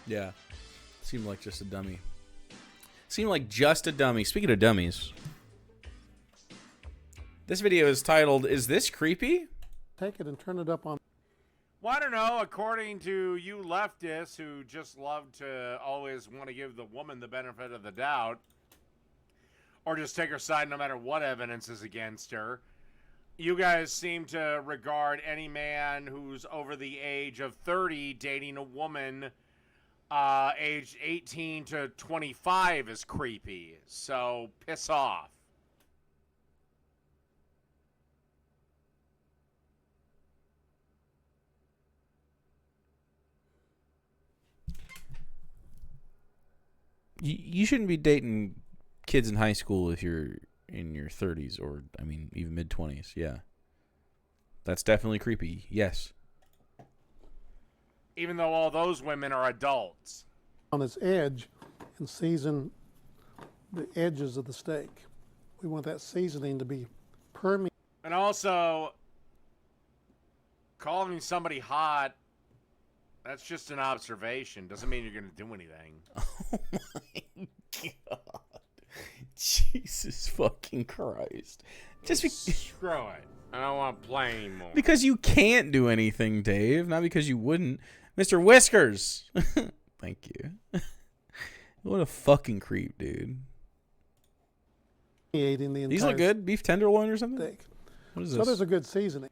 Yeah. Seemed like just a dummy. Seemed like just a dummy. Speaking of dummies, this video is titled, "Is This Creepy?" Take it and turn it up on. Well, I don't know. According to you leftists who just love to always want to give the woman the benefit of the doubt, or just take her side no matter what evidence is against her, you guys seem to regard any man who's over the age of 30 dating a woman aged 18 to 25 as creepy. So piss off. You shouldn't be dating kids in high school if you're in your 30s or, I mean, even mid-20s. Yeah. That's definitely creepy. Yes. Even though all those women are adults. On its edge and season the edges of the steak. We want that seasoning to be permeating. And also, calling somebody hot, that's just an observation. Doesn't mean you're going to do anything. Oh my God. Jesus fucking Christ. Screw it. I don't want to play anymore. Because you can't do anything, Dave. Not because you wouldn't. Mr. Whiskers. Thank you. What a fucking creep, dude. These look good? Beef tenderloin or something? Steak. What is this? So there's a good seasoning.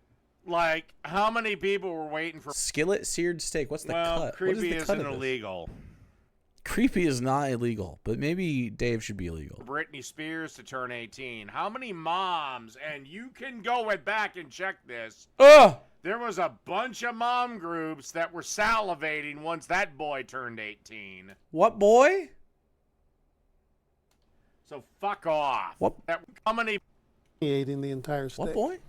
Like, how many people were waiting for... Skillet seared steak. What's the cut? What Creepy is the cut isn't of this? illegal. Creepy is not illegal, but maybe Dave should be illegal. Britney Spears to turn 18. How many moms, and you can go back and check this. Oh! There was a bunch of mom groups that were salivating once that boy turned 18. What boy? So fuck off. What? How many... Permeating the entire steak. What boy?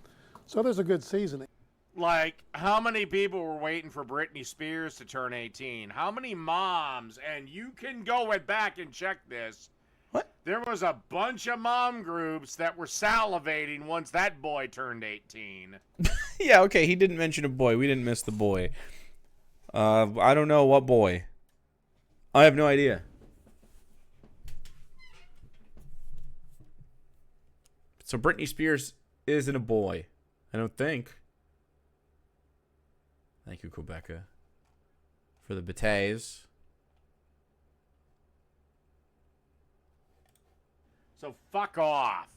So there's a good seasoning. Like, how many people were waiting for Britney Spears to turn 18? How many moms, and you can go back and check this. What? There was a bunch of mom groups that were salivating once that boy turned 18. Yeah, okay, he didn't mention a boy. We didn't miss the boy. I don't know what boy. I have no idea. So Britney Spears isn't a boy. I don't think. Thank you, Quebeca, for the beites. So fuck off.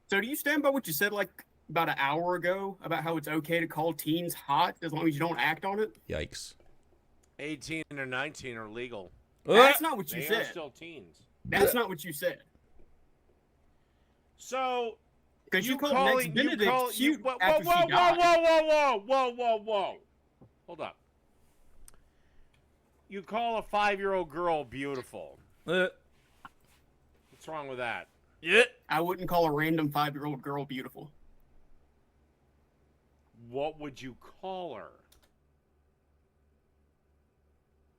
So do you stand by what you said like about an hour ago about how it's okay to call teens hot as long as you don't act on it? Yikes. 18 or 19 are legal. That's not what you They said. are still teens. That's not what you said. So... Because you called calling, Next Benedict cute whoa, after whoa, she died. whoa. Hold up. You call a 5-year-old girl beautiful. What's wrong with that? Yeah. I wouldn't call a random 5-year-old girl beautiful. What would you call her?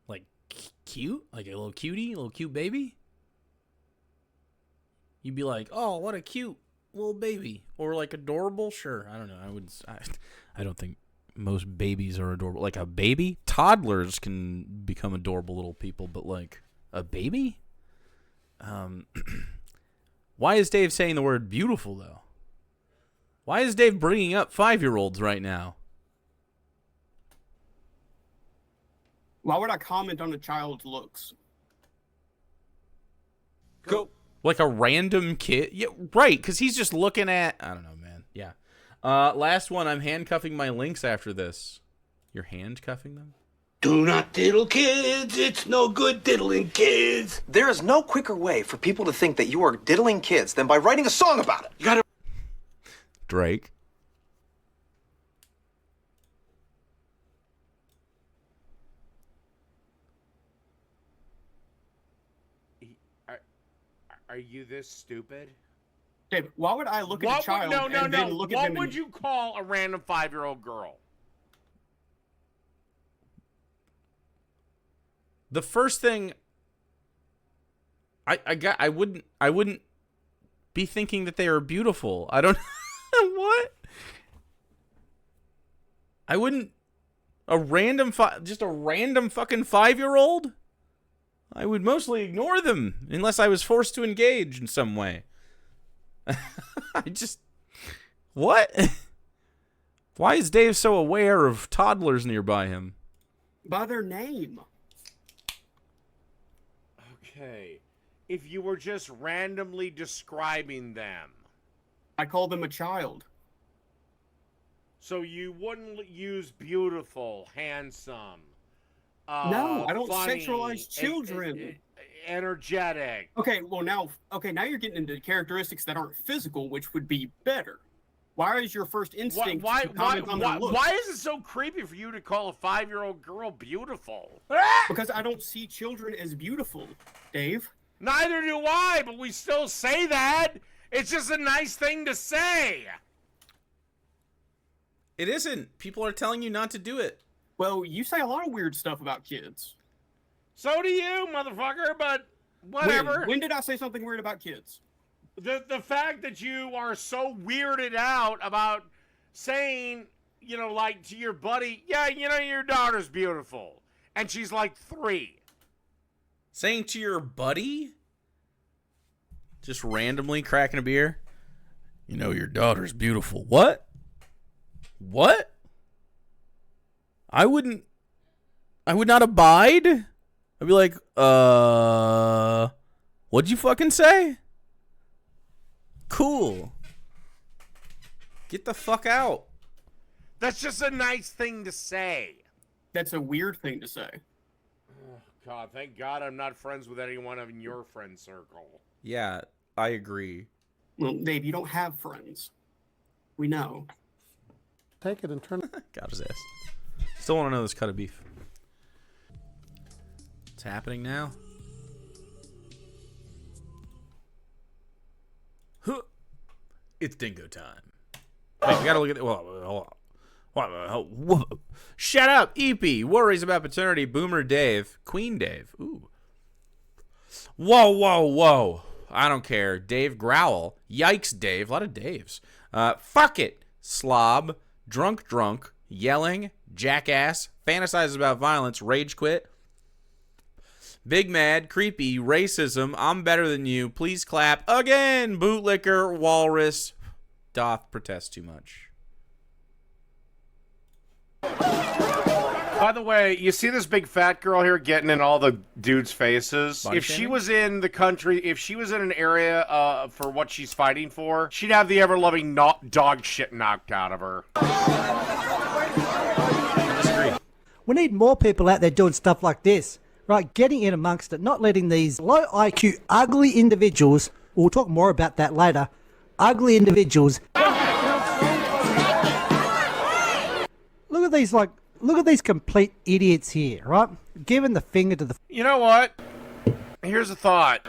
Like cute? Like a little cutie? A little cute baby? You'd be like, oh, what a cute little baby. Or like adorable? Sure. I don't know. I don't think most babies are adorable. Like a baby? Toddlers can become adorable little people, but like a baby? Why is Dave saying the word beautiful, though? Why is Dave bringing up 5-year-olds right now? Why would I comment on a child's looks? Go. Like a random kid? Yeah, right, because he's just looking at... I don't know, man. Yeah. Last one, I'm handcuffing my links after this. You're handcuffing them? Do not diddle, kids. It's no good diddling, kids. There is no quicker way for people to think that you are diddling kids than by writing a song about it. You gotta... Drake. Are you this stupid? Dave, why would I look at a child and then look at What them would and... you call a random 5-year-old girl? The first thing I wouldn't be thinking that they are beautiful. I don't what? I wouldn't Just a random fucking 5-year-old? I would mostly ignore them unless I was forced to engage in some way. What? Why is Dave so aware of toddlers nearby him? By their name. Okay. If you were just randomly describing them. I call them a child. So you wouldn't use beautiful, handsome, No, I don't funny, sexualize children. Energetic. Okay, now you're getting into characteristics that aren't physical, which would be better. Why is your first instinct to comment on their looks? Why is it so creepy for you to call a 5-year-old girl beautiful? Because I don't see children as beautiful, Dave. Neither do I, but we still say that. It's just a nice thing to say. It isn't. People are telling you not to do it. Well, you say a lot of weird stuff about kids. So do you, motherfucker, but whatever. When did I say something weird about kids? The fact that you are so weirded out about saying, like to your buddy, yeah, your daughter's beautiful. And she's like 3. Saying to your buddy? Just randomly cracking a beer? Your daughter's beautiful. What? What? I would not abide? I'd be like, what'd you fucking say? Cool. Get the fuck out. That's just a nice thing to say. That's a weird thing to say. Oh, God, thank God I'm not friends with anyone in your friend circle. Yeah, I agree. Well, Dave, you don't have friends. We know. Take it and turn it. Got his ass. Still want to know this cut of beef. It's happening now. Huh. It's Dingo time. Wait, we gotta look at it. Hold on. Shut up, EP. Worries about paternity. Boomer Dave. Queen Dave. Ooh. Whoa. I don't care. Dave Growl. Yikes, Dave. A lot of Daves. Fuck it. Slob. Drunk. Yelling. Jackass. Fantasizes about violence. Rage quit. Big mad. Creepy. Racism. I'm better than you. Please clap. Again. Bootlicker. Walrus. Doth protest too much. By the way, you see this big fat girl here getting in all the dudes' faces? Body if she shaming? was in the country, if she was in an area for what she's fighting for, she'd have the ever-loving dog shit knocked out of her. We need more people out there doing stuff like this, right? Getting in amongst it, not letting these low IQ, ugly individuals, we'll talk more about that later, ugly individuals. Look at these complete idiots here, right? Giving the finger to the... You know what? Here's a thought.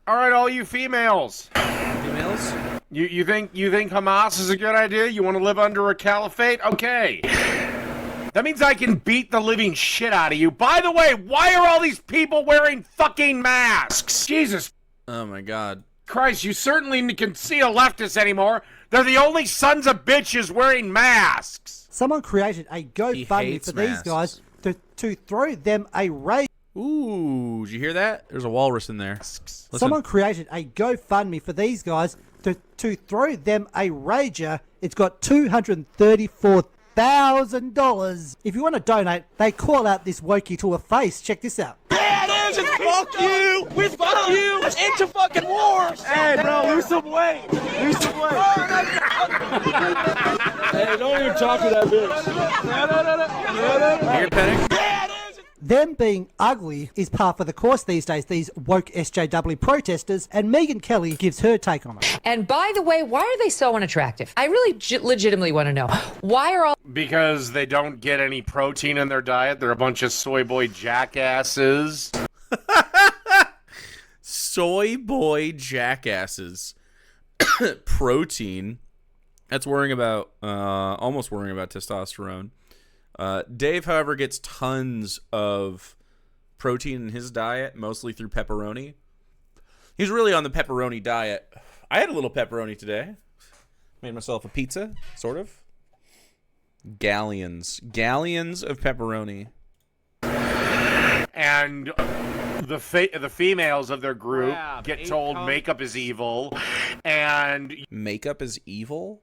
All right, all you females. Females? You think Hamas is a good idea? You want to live under a caliphate? Okay. That means I can beat the living shit out of you. By the way, why are all these people wearing fucking masks? Jesus Oh my god. Christ, you certainly can see a leftist anymore. They're the only sons of bitches wearing masks. Someone created a GoFundMe hates for these guys to throw them a rage. Ooh, did you hear that? There's a walrus in there. Listen. Someone created a GoFundMe for these guys to throw them a rager. It's got $234,000. If you want to donate, they call out this wokey to a face. Check this out. That is, fuck you! We fuck you! Into fucking wars! Hey, bro, lose some weight! Lose some weight! Hey, don't even talk to that bitch. No. Ear petting? Them being ugly is par for the course these days, these woke SJW protesters, and Megyn Kelly gives her take on it. And by the way, why are they so unattractive? I really legitimately want to know. Why are all... Because they don't get any protein in their diet. They're a bunch of soy boy jackasses. Soy boy jackasses. Protein. That's worrying about, almost worrying about testosterone. Dave, however, gets tons of protein in his diet, mostly through pepperoni. He's really on the pepperoni diet. I had a little pepperoni today. Made myself a pizza, sort of. Galleons of pepperoni. And the females of their group get told makeup is evil, and Makeup is evil?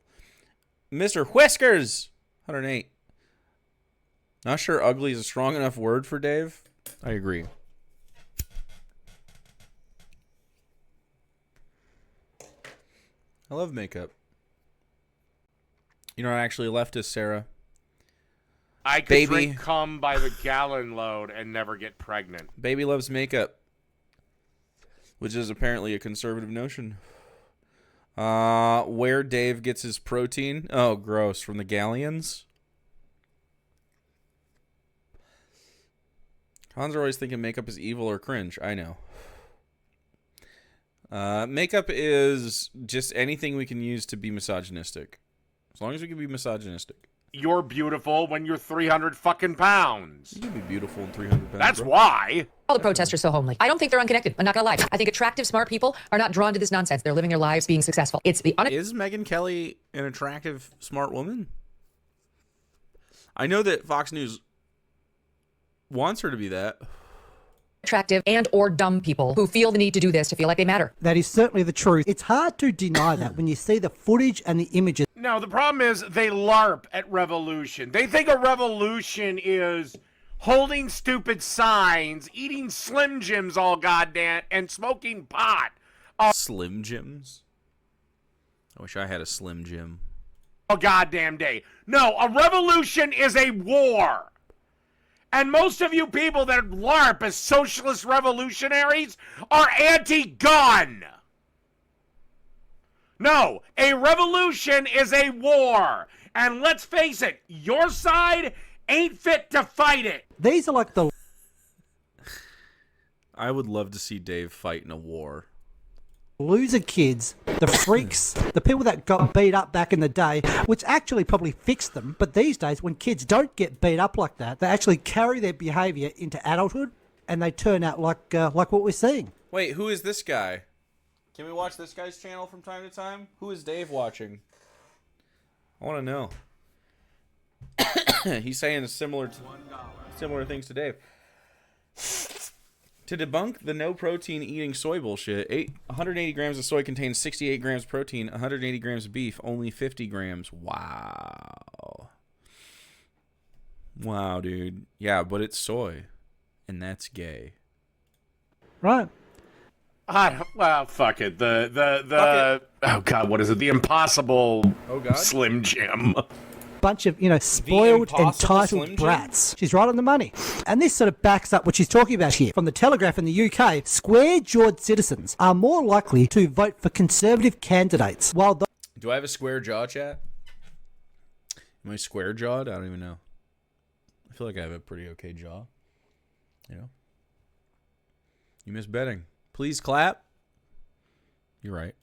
Mr. Whiskers! 108. Not sure ugly is a strong enough word for Dave. I agree. I love makeup. You're not actually a leftist, Sarah. I could drink cum by the gallon load and never get pregnant. Baby loves makeup, which is apparently a conservative notion. Where Dave gets his protein? Oh, gross. From the galleons? Cons are always thinking makeup is evil or cringe. I know. Makeup is just anything we can use to be misogynistic. As long as we can be misogynistic. You're beautiful when you're 300 fucking pounds. You can be beautiful in 300 pounds. That's why. All the protesters so homely. I don't think they're unconnected. I'm not gonna lie. I think attractive, smart people are not drawn to this nonsense. They're living their lives being successful. It's the Is Megyn Kelly an attractive, smart woman? I know that Fox News wants her to be that. attractive and or dumb people who feel the need to do this to feel like they matter. That is certainly the truth. It's hard to deny that when you see the footage and the images. No, the problem is they LARP at revolution. They think a revolution is holding stupid signs, eating Slim Jims all goddamn, and smoking pot. Slim Jims? I wish I had a Slim Jim. All goddamn day. No, a revolution is a war. And most of you people that LARP as socialist revolutionaries are anti-gun. No, a revolution is a war. And let's face it, your side ain't fit to fight it. These are like the I would love to see Dave fight in a war. loser kids, the freaks, the people that got beat up back in the day, which actually probably fixed them. But these days, when kids don't get beat up like that, they actually carry their behaviour into adulthood, and they turn out like what we're seeing. Wait, who is this guy? Can we watch this guy's channel from time to time? Who is Dave watching? I want to know. He's saying similar things to Dave. To debunk the no protein eating soy bullshit, 180 grams of soy contains 68 grams of protein, 180 grams of beef, only 50 grams. Wow. Wow, dude. Yeah, but it's soy, and that's gay. Right. Well, fuck it. Oh God, what is it? The Impossible Slim Jim. Bunch of, spoiled, Slim entitled Jim? brats. She's right on the money. And this sort of backs up what she's talking about here. From the Telegraph in the UK, square-jawed citizens are more likely to vote for Conservative candidates, while Do I have a square jaw, chat? Am I square-jawed? I don't even know. I feel like I have a pretty okay jaw. You know? You miss betting. Please clap. You're right.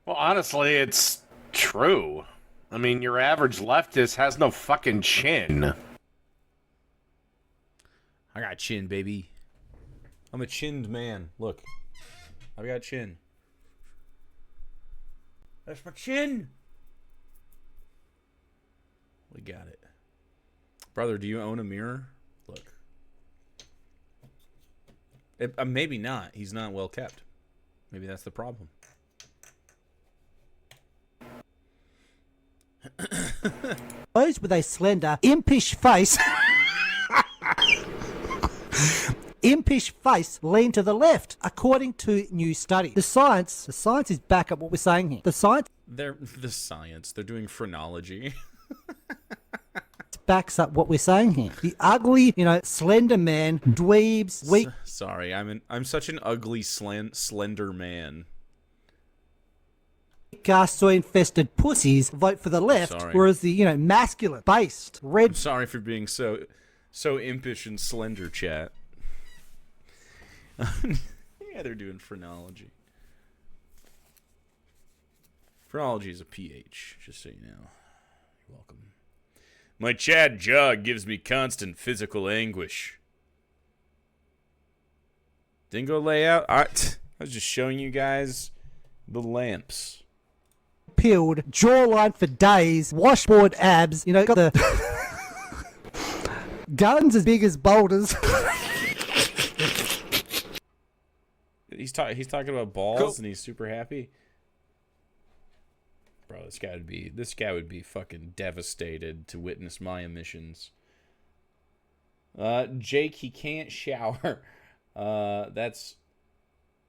Well, honestly, it's true. I mean, your average leftist has no fucking chin. I got chin, baby. I'm a chinned man. Look. I've got chin. That's my chin. We got it. Brother, do you own a mirror? Look. Maybe not. He's not well kept. Maybe that's the problem. those with a slender, impish face lean to the left, according to new study. The science is back up what we're saying here. The science They're doing phrenology. backs up what we're saying here. The ugly, slender man, dweebs, weak. Sorry, I'm such an ugly slender man. Garsoy-infested pussies vote for the left, whereas the masculine, based, red. I'm sorry for being so impish and slender, chat. Yeah, they're doing phrenology. Phrenology is a PH, just so you know. You're welcome. My Chad jog gives me constant physical anguish. Dingo layout? I was just showing you guys the lamps. peeled, jawline for days, washboard abs, you know, got the guns as big as boulders. He's talking about balls and he's super happy. Bro, this guy would be fucking devastated to witness my emissions. Jake, he can't shower. That's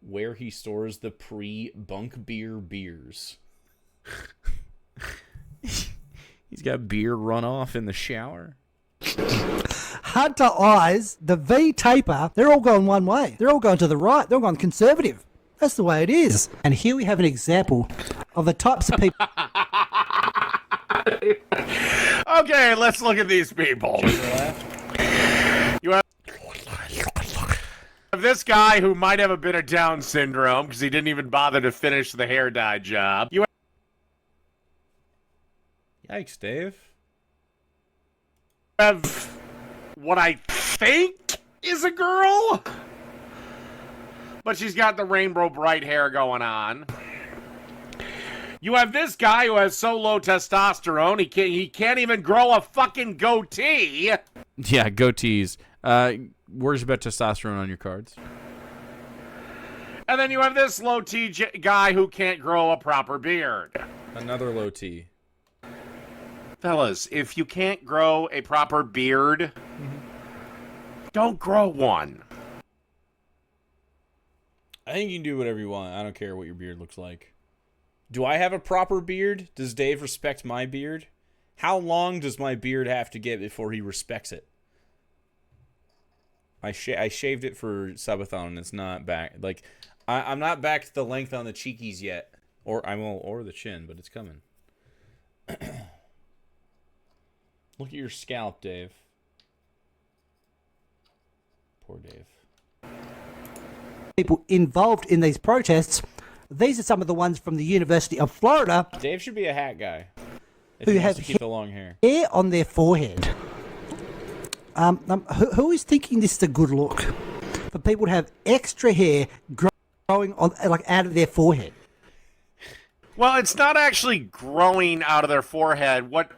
where he stores the pre-bunk beer beers. He's got beer runoff in the shower. Hunter Eyes, the V taper, they're all going one way. They're all going to the right. They're all going conservative. That's the way it is. And here we have an example of the types of people. Okay, let's look at these people. You have this guy who might have a bit of Down syndrome because he didn't even bother to finish the hair dye job. You Yikes, Dave. have what I think is a girl, but she's got the rainbow bright hair going on. You have this guy who has so low testosterone he can't even grow a fucking goatee. Yeah, goatees. Worries about testosterone on your cards. And then you have this low T guy who can't grow a proper beard. Another low T. Fellas, if you can't grow a proper beard, don't grow one. I think you can do whatever you want. I don't care what your beard looks like. Do I have a proper beard? Does Dave respect my beard? How long does my beard have to get before he respects it? I shaved it for subathon and it's not back. Like, I'm not back to the length on the cheekies yet, or the chin, but it's coming. Look at your scalp, Dave. Poor Dave. People involved in these protests. These are some of the ones from the University of Florida. Dave should be a hat guy. Who have to keep the long hair. Hair on their forehead. Who is thinking this is a good look? For people to have extra hair growing on, like, out of their forehead. Well, it's not actually growing out of their forehead. What?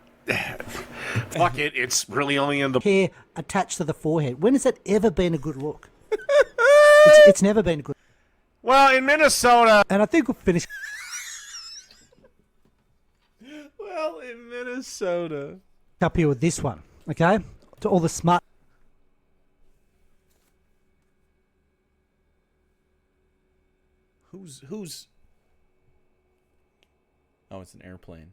Fuck it. It's really only in the hair attached to the forehead. When has that ever been a good look? It's never been good. Well, in Minnesota. And I think we'll finish. Well, in Minnesota. Up here with this one, okay? To all the smart. Who's? Oh, it's an airplane.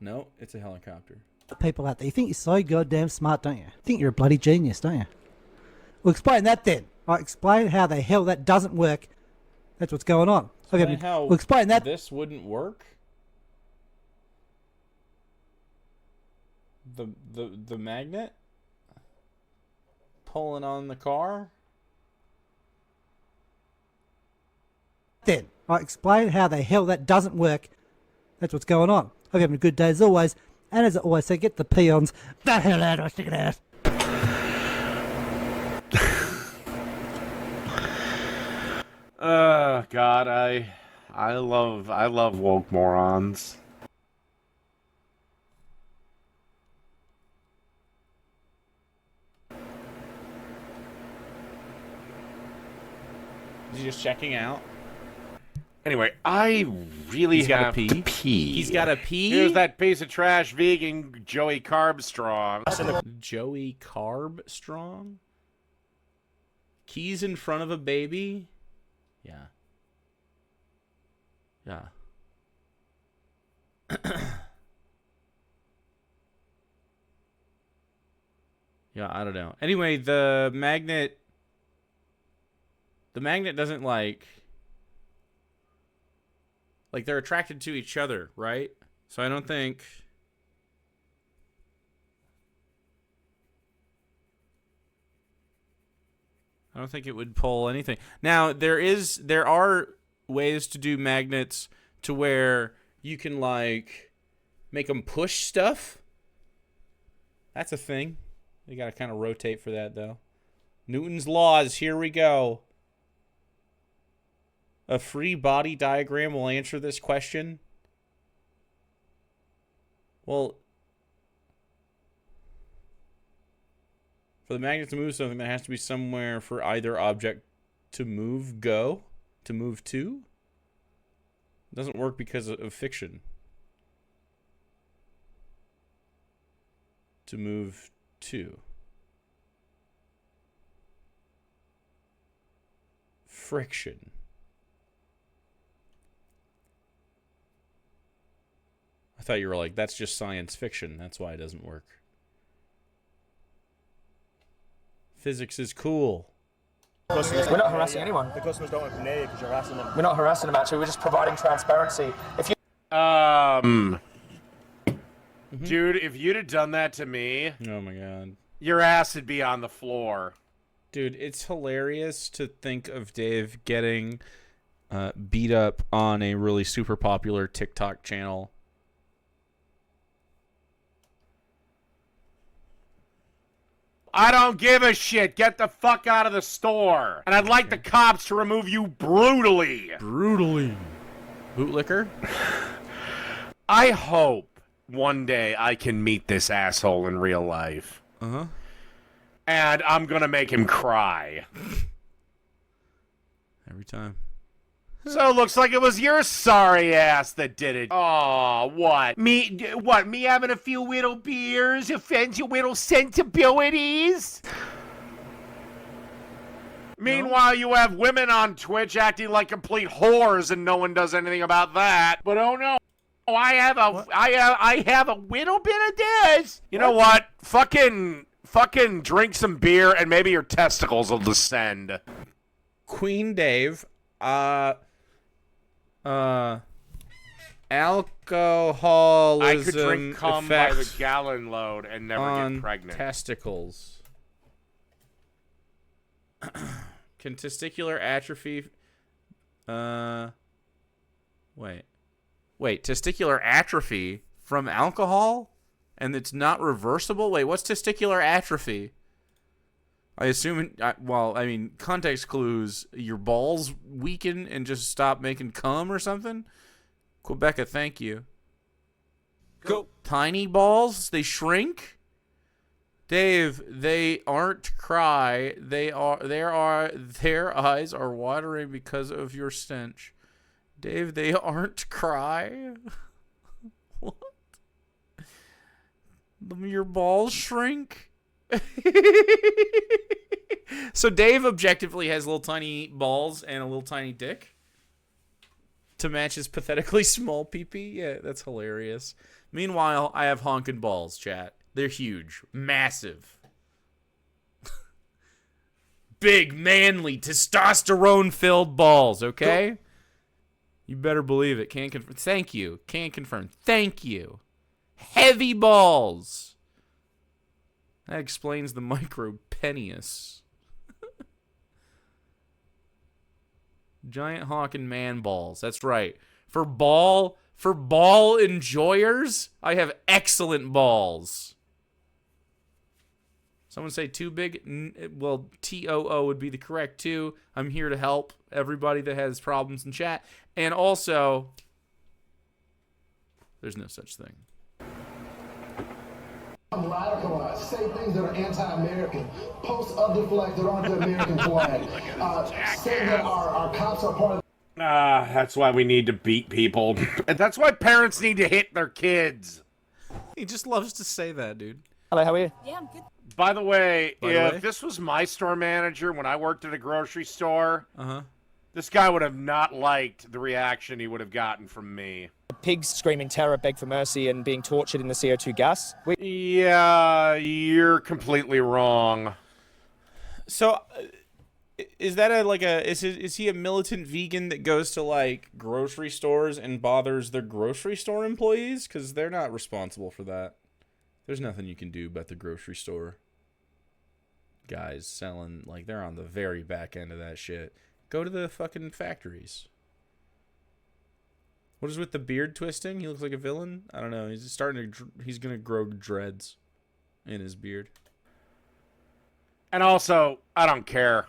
No, it's a helicopter. People out there, you think you're so goddamn smart, don't you? Think you're a bloody genius, don't you? Well, explain that then. Right, explain how the hell that doesn't work. That's what's going on. Explain how we'll explain that. This wouldn't work. The magnet pulling on the car. Then, right, explain how the hell that doesn't work. That's what's going on. Hope you're having a good day as always. And as I always say, get the peons the hell out of my sticking ass. God, I love woke morons. Is he just checking out? Anyway, I really He's have gotta to pee. He's got to pee? Here's that piece of trash vegan Joey Carbstrong. Joey Carbstrong? Keys in front of a baby? Yeah. Yeah. Yeah, I don't know. Anyway, the magnet doesn't like they're attracted to each other, right? So I don't think it would pull anything. Now, there are ways to do magnets to where you can like make them push stuff. That's a thing. You got to kind of rotate for that though. Newton's laws, here we go. A free body diagram will answer this question. Well, for the magnet to move something, there has to be somewhere for either object to move, to move to. It doesn't work because of fiction. To move to. Friction. I thought you were like, that's just science fiction. That's why it doesn't work. Physics is cool. We're not harassing anyone. The customers don't want to near you because you're harassing them. We're not harassing them, actually. We're just providing transparency. If you... Dude, if you'd have done that to me... Oh, my God. Your ass would be on the floor. Dude, it's hilarious to think of Dave getting beat up on a really super popular TikTok channel. I don't give a shit. Get the fuck out of the store. And I'd like the cops to remove you brutally. Brutally. Bootlicker? I hope one day I can meet this asshole in real life. Uh-huh. And I'm gonna make him cry. Every time. So it looks like it was your sorry ass that did it. Oh, what? Me having a few little beers offends your little sensibilities? Meanwhile, you have women on Twitch acting like complete whores and no one does anything about that. But oh no. I have a little bit of this. You know what? Fucking drink some beer and maybe your testicles will descend. Queen Dave, alcoholism I could drink cum by the effect gallon load and never on get pregnant. testicles. Can testicular atrophy wait, testicular atrophy from alcohol? And it's not reversible? Wait, what's testicular atrophy? I assume, context clues, your balls weaken and just stop making cum or something? Quebeca, thank you. Go. Tiny balls? They shrink? Dave, they aren't cry. Their eyes are watering because of your stench. Dave, they aren't cry? What? Your balls shrink? So Dave objectively has little tiny balls and a little tiny dick to match his pathetically small pee-pee? Yeah, that's hilarious. Meanwhile, I have honking balls, chat. They're huge. Massive. Big, manly, testosterone-filled balls, okay? You better believe it. Can't confirm. Thank you. Can't confirm. Thank you. Heavy balls. That explains the micropenius. Giant honkin' man balls. That's right. For ball enjoyers, I have excellent balls. Someone say too big? Well, TOO would be the correct too. I'm here to help everybody that has problems in chat. And also, there's no such thing. Radicalized, say things that are anti-American, post other flags that aren't the American flag, say that our cops are part of. That's why we need to beat people. And that's why parents need to hit their kids. He just loves to say that, dude. Hello, how are you? Yeah, I'm good. By the way, if this was my store manager when I worked at a grocery store, this guy would have not liked the reaction he would have gotten from me. Pigs screaming terror, beg for mercy, and being tortured in the CO2 gas. Yeah, you're completely wrong. So, is that is he a militant vegan that goes to like grocery stores and bothers their grocery store employees? Because they're not responsible for that. There's nothing you can do about the grocery store guys selling, like, they're on the very back end of that shit. Go to the fucking factories. What is with the beard twisting? He looks like a villain. I don't know. He's gonna grow dreads in his beard. And also, I don't care.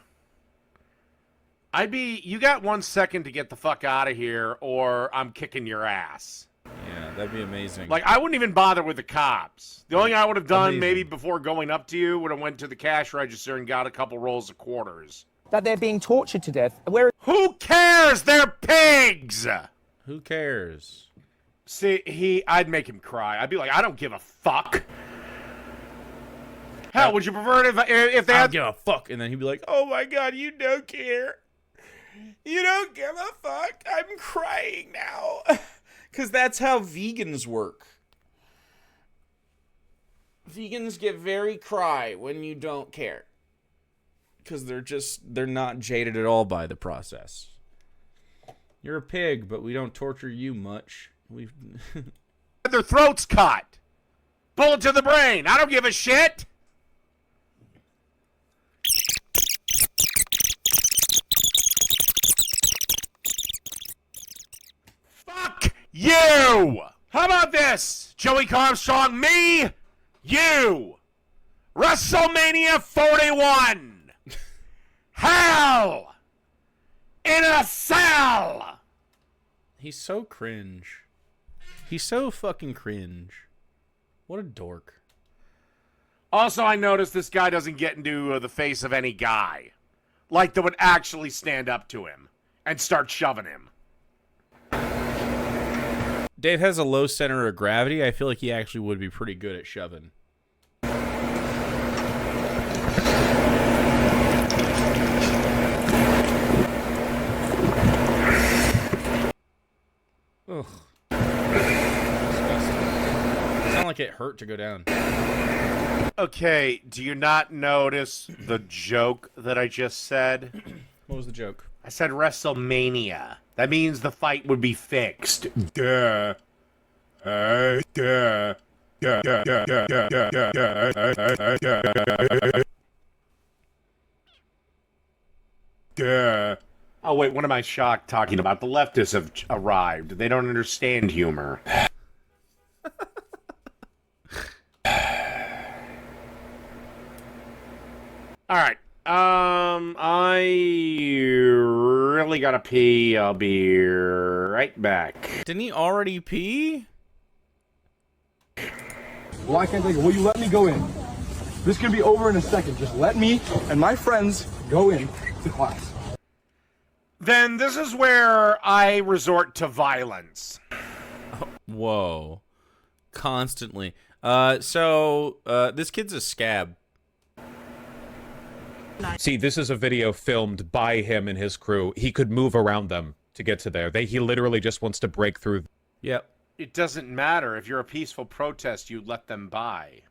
You got 1 second to get the fuck out of here, or I'm kicking your ass. Yeah. that'd be amazing. Like, I wouldn't even bother with the cops. The only thing I would have done, Amazing. maybe before going up to you, would have went to the cash register and got a couple rolls of quarters. That they're being tortured to death. Where? Who cares? They're pigs! Who cares? See, I'd make him cry. I'd be like, I don't give a fuck. Hell, would you prefer it if they I had... don't give a fuck. And then he'd be like, oh my God, you don't care. You don't give a fuck. I'm crying now. Because that's how vegans work. Vegans get very cry when you don't care. Because they're not jaded at all by the process. You're a pig, but we don't torture you much. We've their throats cut. Bullet to the brain. I don't give a shit. Fuck you. How about this? Joey Armstrong, me, you. WrestleMania 41. Hell in a cell. He's so cringe. He's so fucking cringe. What a dork. Also, I noticed this guy doesn't get into the face of any guy. Like, that would actually stand up to him and start shoving him. Dave has a low center of gravity. I feel like he actually would be pretty good at shoving. Ugh. Disgusting. It sounded like it hurt to go down. Okay, do you not notice the joke that I just said? What was the joke? I said WrestleMania. That means the fight would be fixed. Duh. Duh. Duh. Duh. Oh, wait, what am I shocked talking about? The leftists have arrived. They don't understand humor. All right. I really gotta pee. I'll be right back. Didn't he already pee? Well, I can't take it. Will you let me go in? This can be over in a second. Just let me and my friends go in to class. Then this is where I resort to violence. Whoa. Constantly. This kid's a scab. See, this is a video filmed by him and his crew. He could move around them to get to there. He literally just wants to break through. Yep. It doesn't matter. If you're a peaceful protest, you let them by.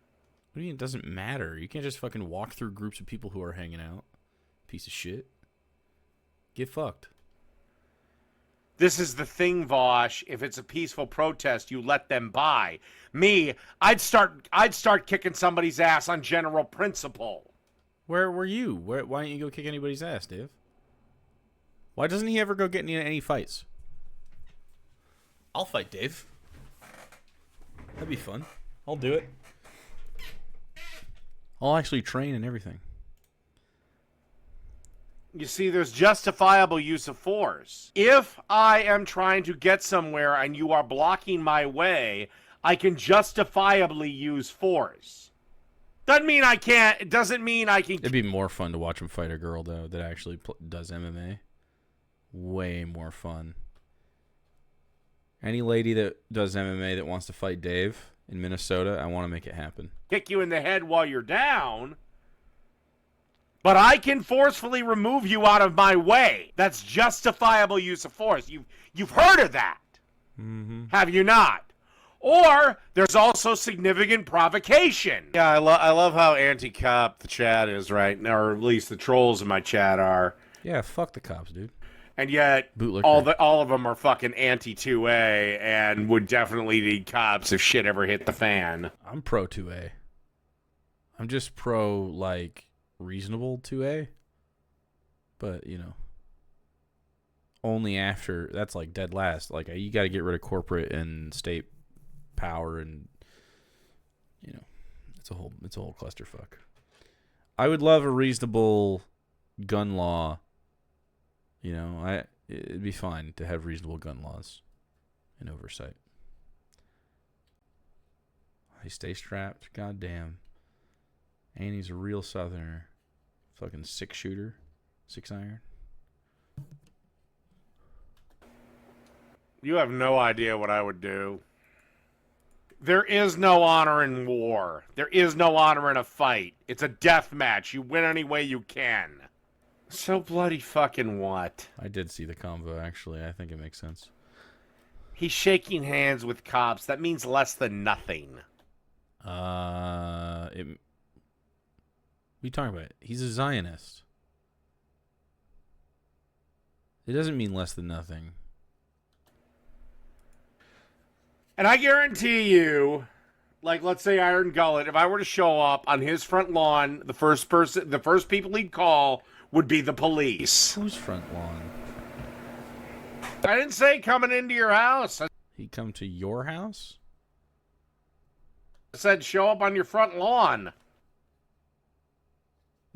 What do you mean it doesn't matter? You can't just fucking walk through groups of people who are hanging out. Piece of shit. Get fucked. This is the thing, Vosh. If it's a peaceful protest, you let them by. Me, I'd start kicking somebody's ass on general principle. Where were you? Why didn't you go kick anybody's ass, Dave? Why doesn't he ever go get in any fights? I'll fight Dave. That'd be fun. I'll do it. I'll actually train and everything. You see, there's justifiable use of force. If I am trying to get somewhere and you are blocking my way, I can justifiably use force. Doesn't mean I can't. It doesn't mean I can. It'd be more fun to watch him fight a girl, though, that actually does MMA. Way more fun. Any lady that does MMA that wants to fight Dave in Minnesota, I want to make it happen. Kick you in the head while you're down. But I can forcefully remove you out of my way. That's justifiable use of force. You've heard of that. Mm-hmm. Have you not? Or there's also significant provocation. Yeah, I love how anti-cop the chat is, right? Or at least the trolls in my chat are. Yeah, fuck the cops, dude. And yet, all of them are fucking anti-2A and would definitely need cops if shit ever hit the fan. I'm pro 2A. I'm just pro, like, reasonable 2A. But, you know, only after, that's like dead last. Like, you got to get rid of corporate and state power, and you know, it's a whole clusterfuck. I would love a reasonable gun law. You know, it'd be fine to have reasonable gun laws and oversight. I stay strapped. Goddamn. Annie's a real southerner. Fucking 6-shooter. 6-iron. You have no idea what I would do. There is no honor in war. There is no honor in a fight. It's a death match. You win any way you can. So bloody fucking what? I did see the convo, actually. I think it makes sense. He's shaking hands with cops. That means less than nothing. What are you talking about? He's a Zionist. It doesn't mean less than nothing. And I guarantee you, like, let's say Iron Gullet, if I were to show up on his front lawn, the first people he'd call would be the police. Whose front lawn? I didn't say coming into your house. He'd come to your house? I said show up on your front lawn.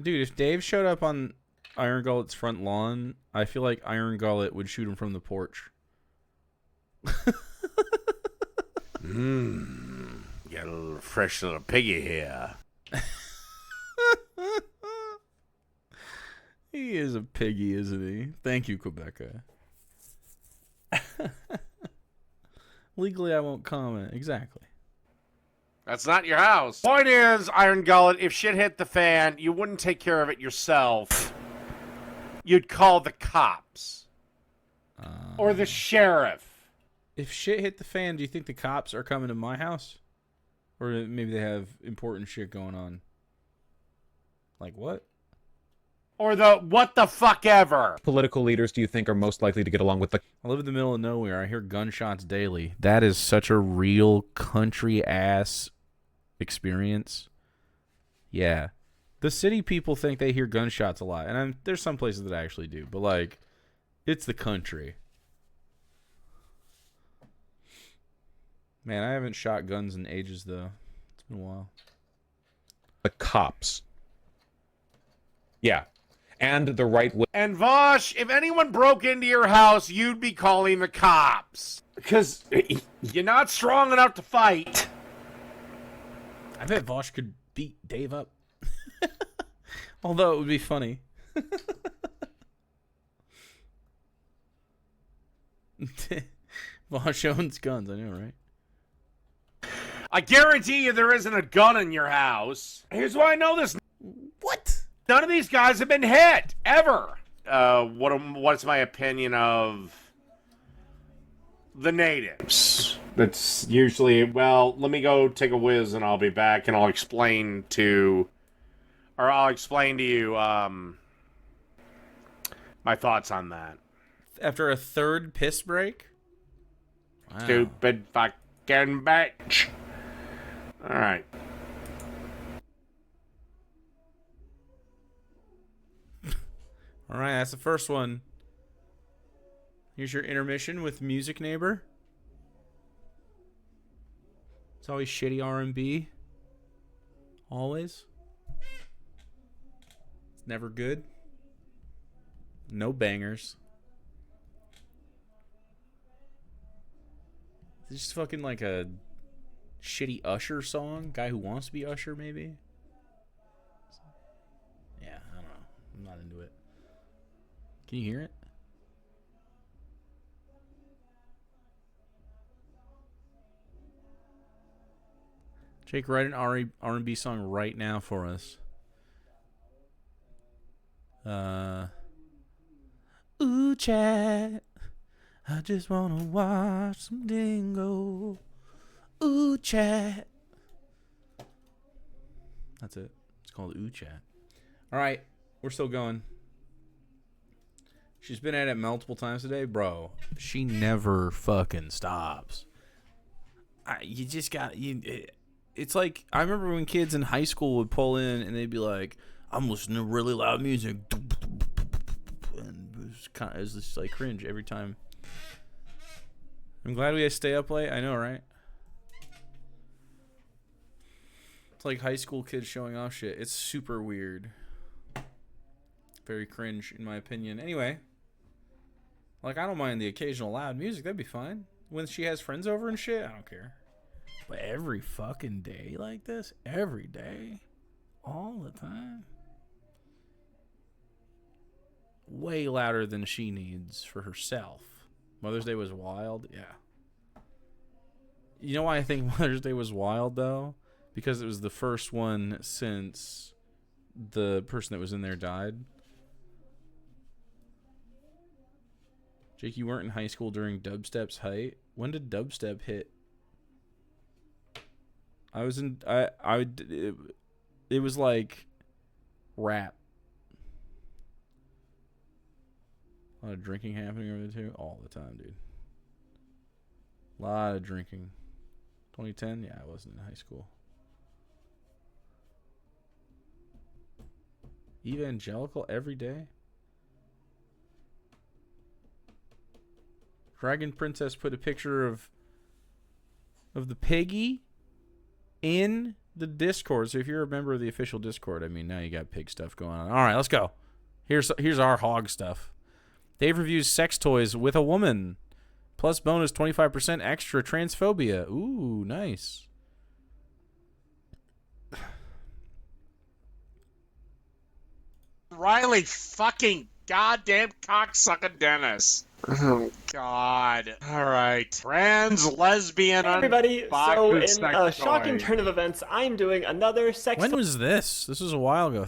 Dude, if Dave showed up on Iron Gullet's front lawn, I feel like Iron Gullet would shoot him from the porch. Got a little fresh little piggy here. He is a piggy, isn't he? Thank you, Quebeca. Legally, I won't comment. Exactly. That's not your house. Point is, Iron Gullet, if shit hit the fan, you wouldn't take care of it yourself. You'd call the cops. Or the sheriff. If shit hit the fan, do you think the cops are coming to my house? Or maybe they have important shit going on? Like what? Or the what the fuck ever. Political leaders do you think are most likely to get along with the... I live in the middle of nowhere. I hear gunshots daily. That is such a real country-ass experience. Yeah. The city people think they hear gunshots a lot. And there's some places that actually do. But, like, it's the country. Man, I haven't shot guns in ages, though. It's been a while. The cops. Yeah. And the right way. And Vosh, if anyone broke into your house, you'd be calling the cops. Because you're not strong enough to fight. I bet Vosh could beat Dave up. Although it would be funny. Vosh owns guns, I know, right? I guarantee you there isn't a gun in your house. Here's why I know this. What? None of these guys have been hit, ever. What's my opinion of the natives? That's usually, well, let me go take a whiz and I'll be back and I'll explain to you my thoughts on that. After a third piss break? Wow. Stupid fucking bitch. All right. All right, that's the first one. Here's your intermission with Music Neighbor. It's always shitty R&B. Always. It's never good. No bangers. It's just fucking like a shitty Usher song. Guy who wants to be Usher, maybe? Yeah, I don't know. I'm not into it. Can you hear it? Jake, write an R&B song right now for us. Ooh, chat. I just want to watch some Dingo. Ooh, chat. That's it. It's called Ooh, chat. All right. We're still going. She's been at it multiple times today. Bro, she never fucking stops. You just got... It's like... I remember when kids in high school would pull in and they'd be like, I'm listening to really loud music. And it was just like cringe every time. I'm glad we had to stay up late. I know, right? It's like high school kids showing off shit. It's super weird. Very cringe, in my opinion. Anyway. Like, I don't mind the occasional loud music. That'd be fine. When she has friends over and shit, I don't care. But every fucking day like this? Every day? All the time? Way louder than she needs for herself. Mother's Day was wild? Yeah. You know why I think Mother's Day was wild, though? Because it was the first one since the person that was in there died. Jake, you weren't in high school during dubstep's height? When did dubstep hit? I was in... It was like rap. A lot of drinking happening over there too? All the time, dude. A lot of drinking. 2010? Yeah, I wasn't in high school. Evangelical every day? Dragon Princess put a picture of the piggy in the Discord. So if you're a member of the official Discord, I mean, now you got pig stuff going on. All right, let's go. Here's our hog stuff. Dave reviews sex toys with a woman. Plus bonus 25% extra transphobia. Ooh, nice. Riley fucking goddamn cocksucker Dennis. Oh, God. All right. Trans, lesbian, Hey everybody, so in sex a shocking toy. turn of events, I'm doing another sex When was this? This was a while ago.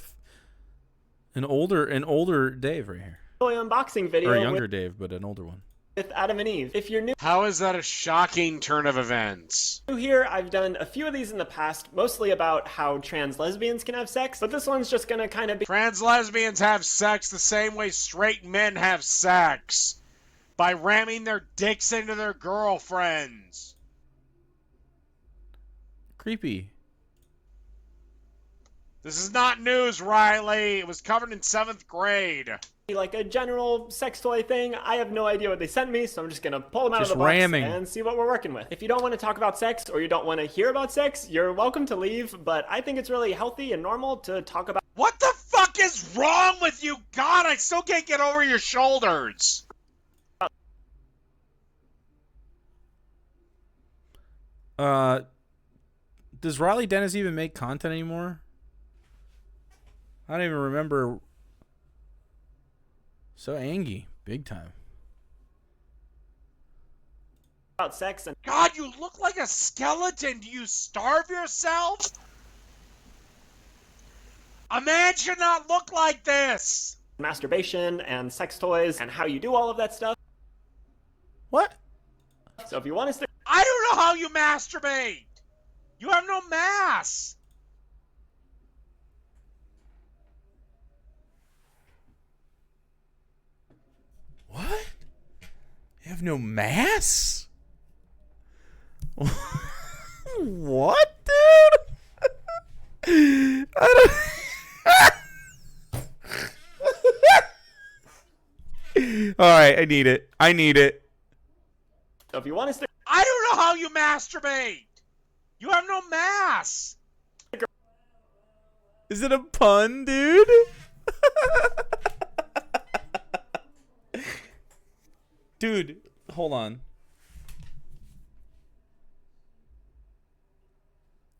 An older Dave right here. toy unboxing video Or a younger Dave, but an older one. with Adam and Eve. If you're new How is that a shocking turn of events? here, I've done a few of these in the past, mostly about how trans lesbians can have sex, but this one's just gonna kind of be... Trans lesbians have sex the same way straight men have sex. By ramming their dicks into their girlfriends. Creepy. This is not news, Riley. It was covered in 7th grade. like a general sex toy thing. I have no idea what they sent me, so I'm just gonna pull them out Just of the box ramming. and see what we're working with. If you don't want to talk about sex or you don't want to hear about sex, you're welcome to leave, but I think it's really healthy and normal to talk about... What the fuck is wrong with you? God, I still can't get over your shoulders. Does Riley Dennis even make content anymore? I don't even remember. So angry, big time. about sex and... God, you look like a skeleton. Do you starve yourself? A man should not look like this. masturbation and sex toys and how you do all of that stuff. What? So if you want to stay... I don't know how you masturbate. You have no mass. What? You have no mass? What, dude? I don't... All right, I need it. So if you want to stay... I don't know how you masturbate. You have no mass. Is it a pun, dude? Dude, hold on.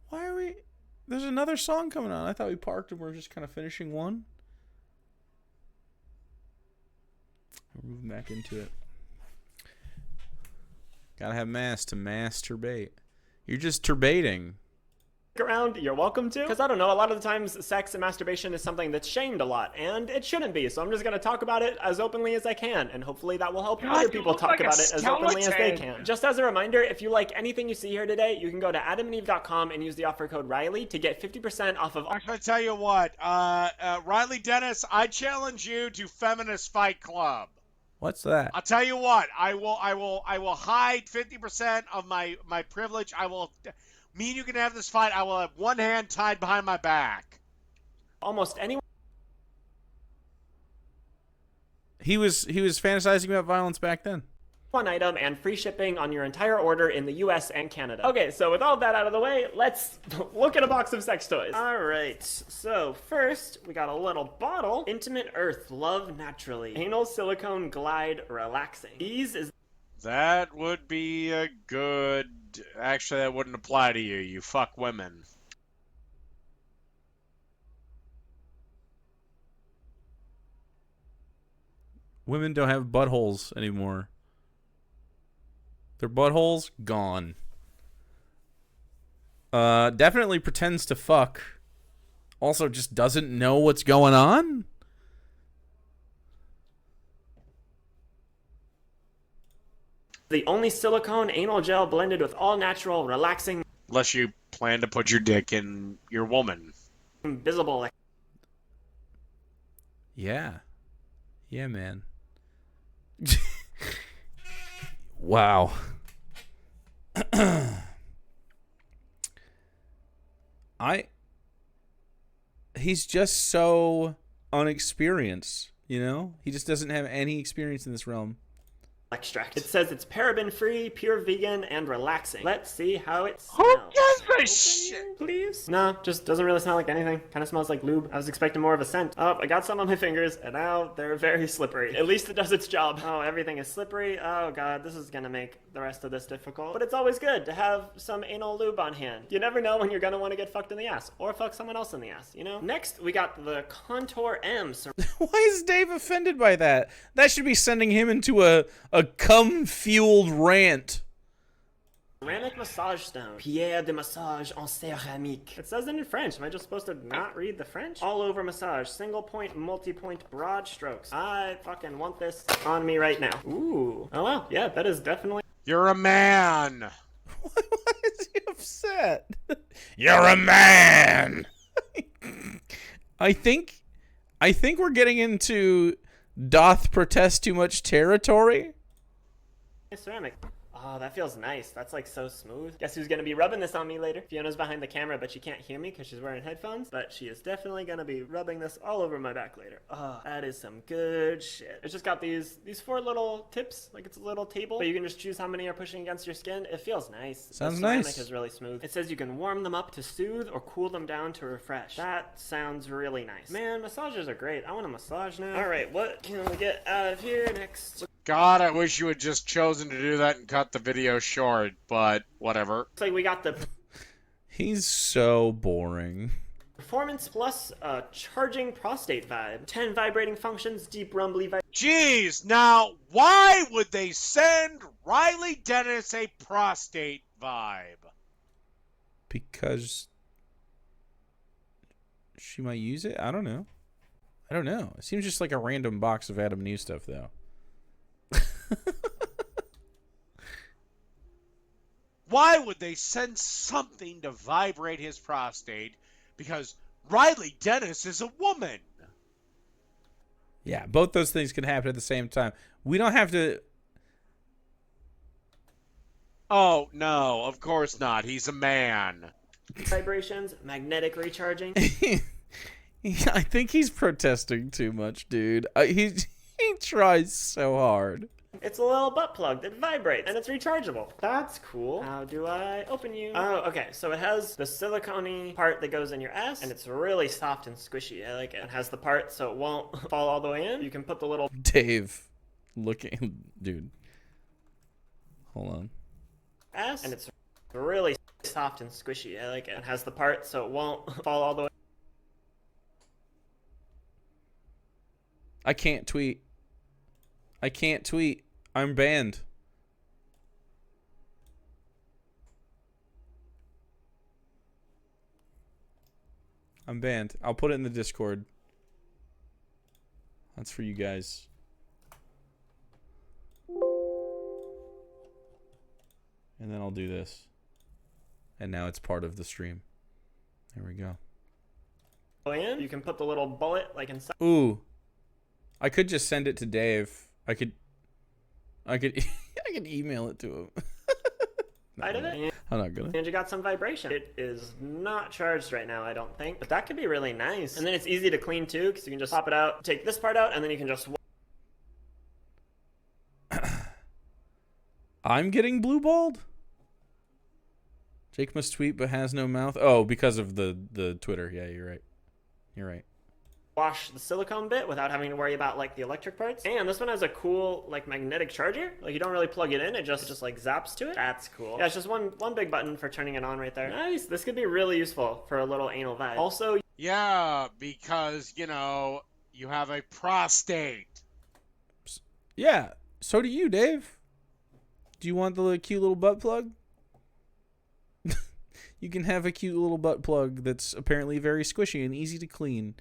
Why are we... There's another song coming on. I thought we parked and we're just kind of finishing one. We're moving back into it. Gotta have mass to masturbate. You're just turbating. around, you're welcome to. Because I don't know, a lot of the times sex and masturbation is something that's shamed a lot, and it shouldn't be. So I'm just going to talk about it as openly as I can, and hopefully that will help God, other you people look talk like a about it as openly as they skeleton. can. Just as a reminder, if you like anything you see here today, you can go to adamandeve.com and use the offer code Riley to get 50% off of... Actually, I tell you what, Riley Dennis, I challenge you to Feminist Fight Club. What's that? I'll tell you what, I will hide 50% of my privilege. Me and you can have this fight. I will have one hand tied behind my back. Almost anyone. He was fantasizing about violence back then. One item and free shipping on your entire order in the US and Canada. Okay, so with all of that out of the way, let's look at a box of sex toys. All right, so first we got a little bottle. Intimate Earth, love naturally. Anal silicone glide relaxing. Ease is... That would be a good... Actually, that wouldn't apply to you. You fuck women. Women don't have buttholes anymore. Their buttholes gone. Definitely pretends to fuck. Also just doesn't know what's going on. The only silicone anal gel blended with all natural, relaxing, Unless you plan to put your dick in your woman. visible. Yeah. Yeah, man. Wow. He's just so unexperienced, you know? He just doesn't have any experience in this realm. Extract. It says it's paraben-free, pure vegan, and relaxing. Let's see how it smells. Who gives a shit? Please? No, just doesn't really smell like anything. Kind of smells like lube. I was expecting more of a scent. Oh, I got some on my fingers, and now they're very slippery. At least it does its job. Oh, everything is slippery. Oh god, this is gonna make the rest of this difficult. But it's always good to have some anal lube on hand. You never know when you're gonna want to get fucked in the ass, or fuck someone else in the ass, you know? Next, we got the Contour M. Why is Dave offended by that? That should be sending him into a cum-fueled rant. Ceramic massage stone. Pierre de massage en céramique. It says it in French. Am I just supposed to not read the French? All over massage. Single point, multi-point, broad strokes. I fucking want this on me right now. Ooh. Oh well. Yeah, that is definitely... You're a man. Why is he upset? You're a man. I think we're getting into doth protest too much territory. Ceramic. Oh, that feels nice. That's like so smooth. Guess who's gonna be rubbing this on me later? Fiona's behind the camera, but she can't hear me because she's wearing headphones. But she is definitely gonna be rubbing this all over my back later. Oh, that is some good shit. It's just got these 4 little tips, like it's a little table, but you can just choose how many are pushing against your skin. It feels nice. Sounds the ceramic nice. is really smooth. It says you can warm them up to soothe or cool them down to refresh. That sounds really nice. Man, massages are great. I want a massage now. All right, what can we get out of here next? God, I wish you had just chosen to do that and cut the video short, but whatever. Looks like we got the He's so boring. Performance Plus charging prostate vibe. 10 vibrating functions, deep rumbly vibe. Jeez, now, why would they send Riley Dennis a prostate vibe? Because she might use it? I don't know. It seems just like a random box of Adam New stuff, though. Why would they send something to vibrate his prostate? Because Riley Dennis is a woman. Yeah, both those things can happen at the same time. We don't have to... Oh, no, of course not. He's a man. Vibrations, magnetic recharging. I think he's protesting too much, dude. He tries so hard. It's a little butt plug that vibrates, and it's rechargeable. That's cool. How do I open you? Oh, okay. So it has the silicone part that goes in your ass, and it's really soft and squishy. I like it. It has the part so it won't fall all the way in. You can put the little... Dave, looking... Dude. Hold on. Ass, and it's really soft and squishy. I like it. It has the part so it won't fall all the way... I can't tweet. I'm banned. I'm banned. I'll put it in the Discord. That's for you guys. And then I'll do this. And now it's part of the stream. There we go. In. You can put the little bullet like inside. Ooh. I could just send it to Dave. I could I could email it to him. Side of it. I'm not gonna. And you got some vibration. It is not charged right now, I don't think. But that could be really nice. And then it's easy to clean too, because you can just pop it out, take this part out, and then you can just... I'm getting blue balled? Jake must tweet but has no mouth. Oh, because of the Twitter. Yeah, you're right. You're right. wash the silicone bit without having to worry about like the electric parts. And this one has a cool like magnetic charger. Like you don't really plug it in, it just like zaps to it. That's cool. Yeah, it's just one big button for turning it on right there. Nice. This could be really useful for a little anal vibe. Also, Yeah, because, you know, you have a prostate. Yeah, so do you, Dave. Do you want the cute little butt plug? You can have a cute little butt plug that's apparently very squishy and easy to clean.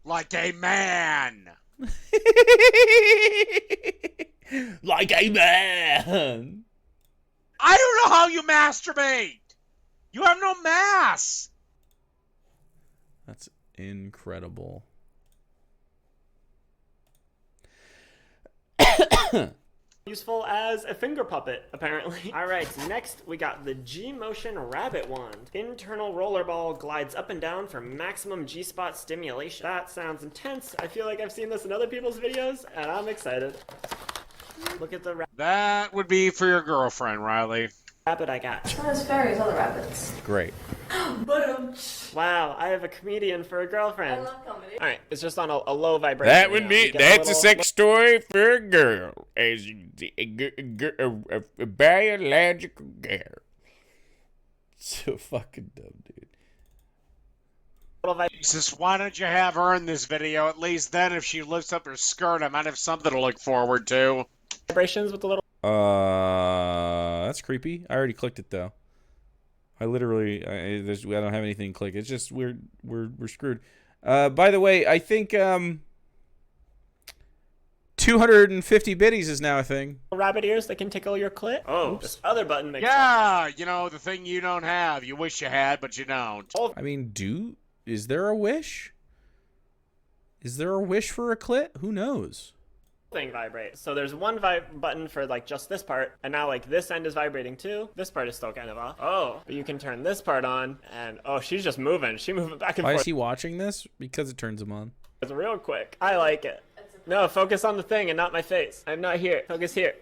Like a man. Like a man. I don't know how you masturbate. You have no mass. That's incredible. useful as a finger puppet, apparently. All right, next we got the G-Motion Rabbit Wand. Internal roller ball glides up and down for maximum G-spot stimulation. That sounds intense. I feel like I've seen this in other people's videos, and I'm excited. Look at the That would be for your girlfriend, Riley. rabbit I got. Not as fairy as other rabbits. Great. Wow, I have a comedian for a girlfriend. I love comedy. All right, it's just on a low vibration. That would be, that's a sex toy for a girl. As you can see, a biological girl. So fucking dumb, dude. Jesus, why don't you have her in this video? At least then if she lifts up her skirt, I might have something to look forward to. Vibrations with the little... That's creepy. I already clicked it, though. I literally, I don't have anything click. It's just, we're screwed. By the way, I think, 250 biddies is now a thing. Rabbit ears that can tickle your clit. Oh, this other button makes Yeah, you know, the thing you don't have. You wish you had, but you don't. I mean, is there a wish? Is there a wish for a clit? Who knows? Thing vibrates. So there's one button for like just this part, and now like this end is vibrating too. This part is still kind of off. Oh, but you can turn this part on, and oh, she's just moving. She's moving back and Why forth. is he watching this? Because it turns him on. It's real quick. I like it. No, focus on the thing and not my face. I'm not here. Focus here.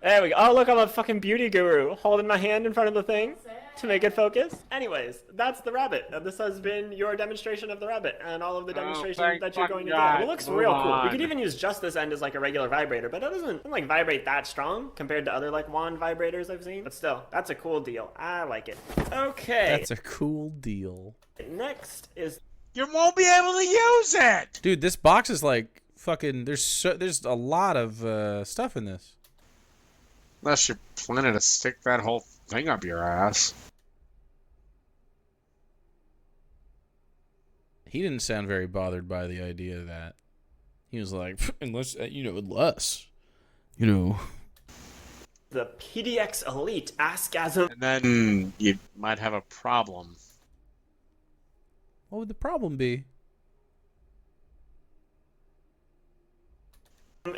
There we go. Oh, look, I'm a fucking beauty guru holding my hand in front of the thing to make it focus. Anyways, that's the rabbit. This has been your demonstration of the rabbit and all of the demonstrations that you're going to get. It looks real cool. You could even use just this end as like a regular vibrator, but it doesn't like vibrate that strong compared to other like wand vibrators I've seen. But still, that's a cool deal. I like it. Okay. That's a cool deal. Next is... You won't be able to use it! Dude, this box is like fucking, there's a lot of stuff in this. Unless you're planning to stick that whole thing up your ass. He didn't sound very bothered by the idea of that. He was like, unless, unless. The PDX Elite Askasm. And then you might have a problem. What would the problem be?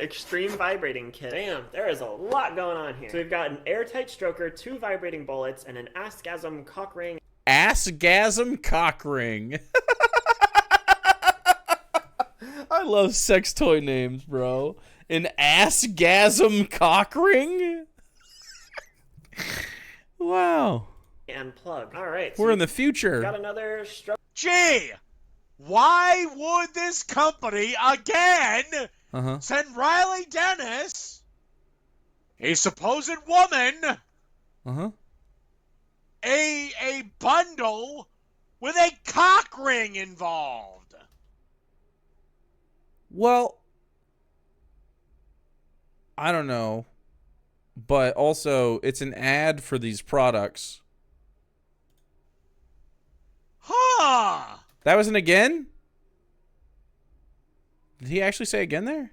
Extreme vibrating kit. Damn, there is a lot going on here. So we've got an airtight stroker, 2 vibrating bullets, and an Askasm cock ring. Askasm cock ring. I love sex toy names, bro. An Askasm cock ring? Wow. And plug. All right. We're in the future. Got another stroke. Gee, why would this company again send Riley Dennis, a supposed woman, a bundle with a cock ring involved? Well, I don't know. But also, it's an ad for these products. Huh. That was an again? Did he actually say again there?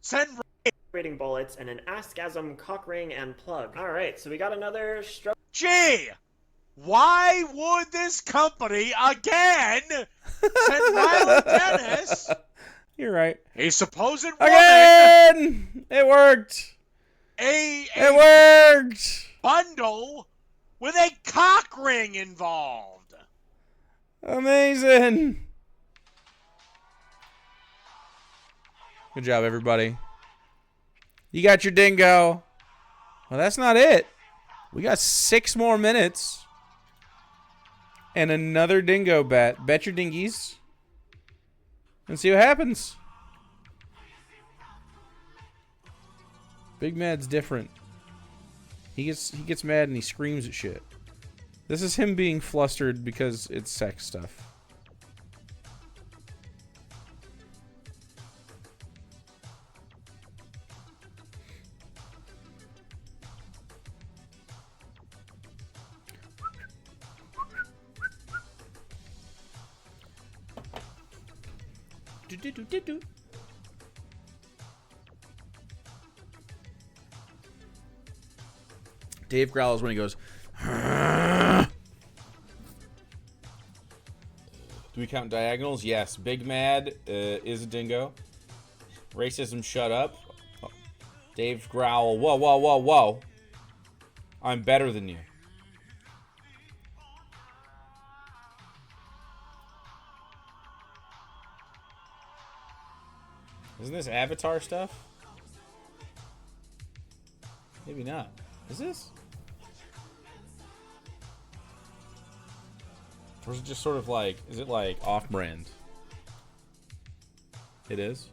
Send vibrating bullets and an Askasm cock ring and plug. All right, so we got another stroke. Gee, why would this company again send Riley Dennis, you're right, a supposed woman, again? It worked. It worked. Bundle with a cock ring involved? Amazing. Good job, everybody. You got your dingo. Well, that's not it. We got 6 more minutes. And another dingo bet. Bet your dingies. And see what happens. Big Mad's different. He gets mad and he screams at shit. This is him being flustered because it's sex stuff. Dave growls when he goes. Do we count diagonals? Yes. Big Mad is a dingo. Racism, shut up. Dave growl. Whoa, whoa, whoa, whoa. I'm better than you. Isn't this Avatar stuff? Maybe not. Is this? Or is it just sort of like, is it like off-brand? It is?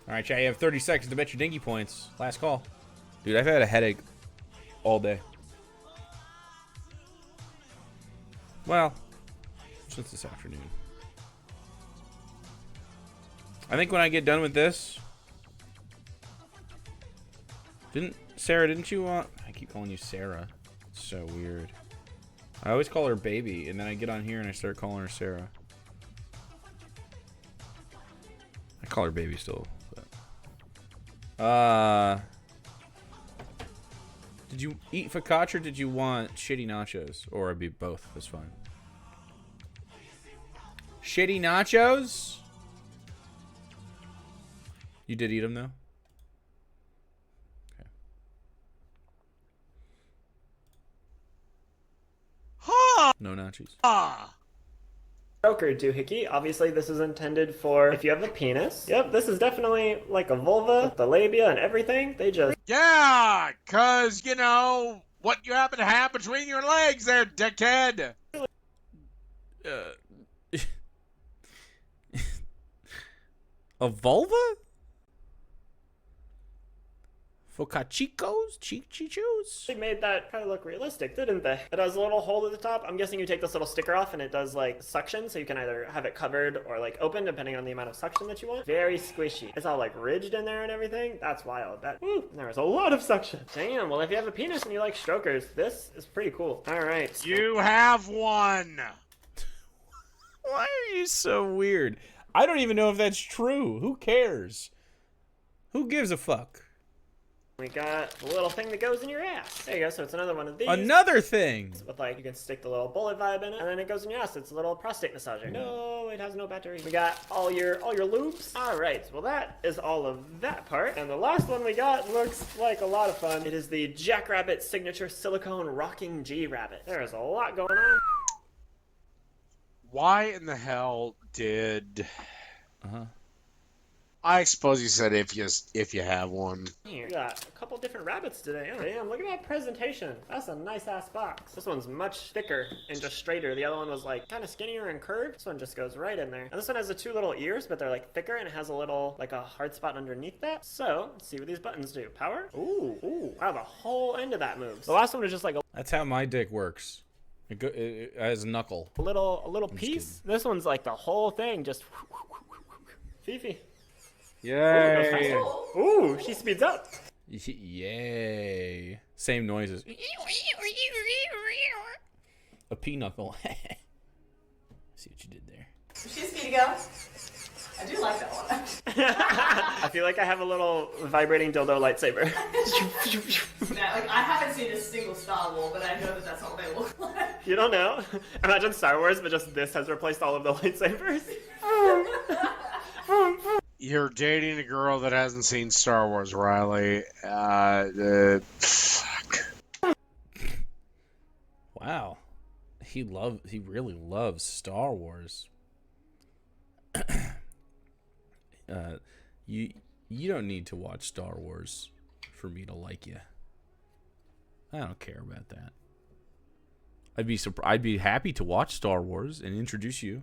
Alright, chat, you have 30 seconds to bet your dinky points. Last call. Dude, I've had a headache all day. Well, since this afternoon. I think when I get done with this... Sarah, didn't you want... I keep calling you Sarah. It's so weird. I always call her baby, and then I get on here and I start calling her Sarah. I call her baby still. But. Did you eat focaccia or did you want shitty nachos? Or it'd be both. That's fine. Shitty nachos? You did eat them though? Okay. No nachos. Joker doohickey. Obviously, this is intended for if you have a penis. Yep, this is definitely like a vulva, the labia and everything. They just... Yeah, cause, you know, what you happen to have between your legs there, dickhead. A vulva? Focacicos? Chichos? They made that kind of look realistic, didn't they? It has a little hole at the top. I'm guessing you take this little sticker off and it does like suction, so you can either have it covered or like open depending on the amount of suction that you want. Very squishy. It's all like ridged in there and everything. That's wild. There's a lot of suction. Damn, well if you have a penis and you like strokers, this is pretty cool. Alright. You have one. Why are you so weird? I don't even know if that's true. Who cares? Who gives a fuck? We got a little thing that goes in your ass. There you go, so it's another one of these. Another thing! With like, you can stick the little bullet vibe in it, and then it goes in your ass. It's a little prostate massager. No, it has no battery. We got all your loops. Alright, well that is all of that part. And the last one we got looks like a lot of fun. It is the Jackrabbit Signature Silicone Rocking G-Rabbit. There is a lot going on. Why in the hell did... I suppose you said if you have one. We got a couple different rabbits today. Oh, damn, look at that presentation. That's a nice ass box. This one's much thicker and just straighter. The other one was like kind of skinnier and curved. This one just goes right in there. And this one has the two little ears, but they're like thicker and it has a little, like a hard spot underneath that. So, let's see what these buttons do. Power? Ooh. Wow, the whole end of that moves. The last one was just like a... That's how my dick works. It has a knuckle. A little piece. This one's like the whole thing, just... Fifi. Yay! Ooh, she speeds up. Yay! Same noises. A P-knuckle. See what you did there. She's speedy go. I do like that one. I feel like I have a little vibrating dildo lightsaber. Now, like, I haven't seen a single Star Wars, but I know that that's what they look like. You don't know? Imagine Star Wars, but just this has replaced all of the lightsabers. You're dating a girl that hasn't seen Star Wars, Riley. Fuck. Wow. He really loves Star Wars. You don't need to watch Star Wars for me to like you. I don't care about that. I'd be happy to watch Star Wars and introduce you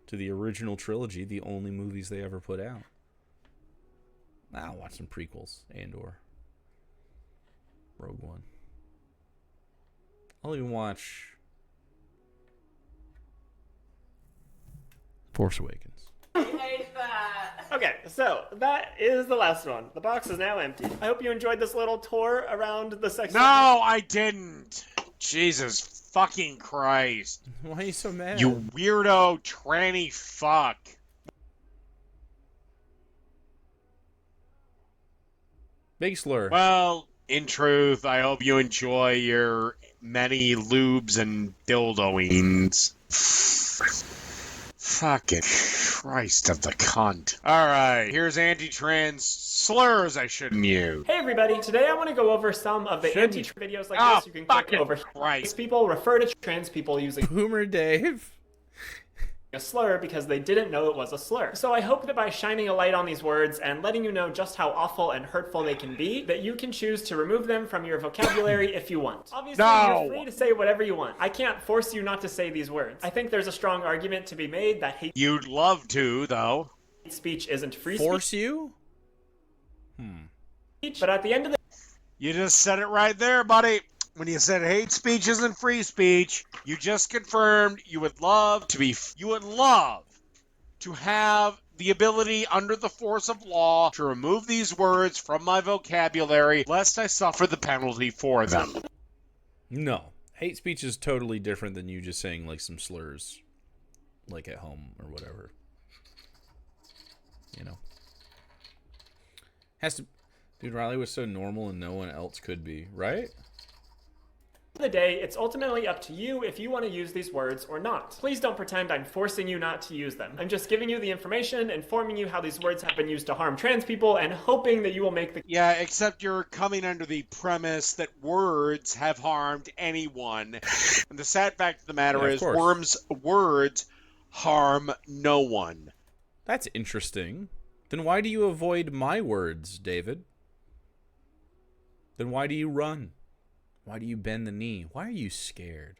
to the original trilogy, the only movies they ever put out. I'll watch some prequels and/or Rogue One. I'll even watch Force Awakens. I hate that. Okay, so that is the last one. The box is now empty. I hope you enjoyed this little tour around the section. No, I didn't. Jesus fucking Christ. Why are you so mad? You weirdo tranny fuck. Big slur. Well, in truth, I hope you enjoy your many lubes and dildoings. Fucking Christ of the cunt. Alright, here's anti-trans slurs I shouldn't use. Hey everybody, today I want to go over some of the anti-trans videos like this. You can click over here. Christ. People refer to trans people using Boomer Dave. a slur because they didn't know it was a slur. So I hope that by shining a light on these words and letting you know just how awful and hurtful they can be, that you can choose to remove them from your vocabulary if you want. Obviously, you're free to say whatever you want. I can't force you not to say these words. I think there's a strong argument to be made that hate You'd love to, though. speech isn't free Force speech. you? But at the end of the You just said it right there, buddy. When you said hate speech isn't free speech, you just confirmed you would love to have the ability under the force of law to remove these words from my vocabulary lest I suffer the penalty for them. No. Hate speech is totally different than you just saying like some slurs like at home or whatever. You know. Dude, Riley was so normal and no one else could be, right? the day, it's ultimately up to you if you want to use these words or not. Please don't pretend I'm forcing you not to use them. I'm just giving you the information, informing you how these words have been used to harm trans people, and hoping that you will make the... Yeah, except you're coming under the premise that words have harmed anyone. And the sad fact of the matter is words harm no one. That's interesting. Then why do you avoid my words, David? Then why do you run? Why do you bend the knee? Why are you scared?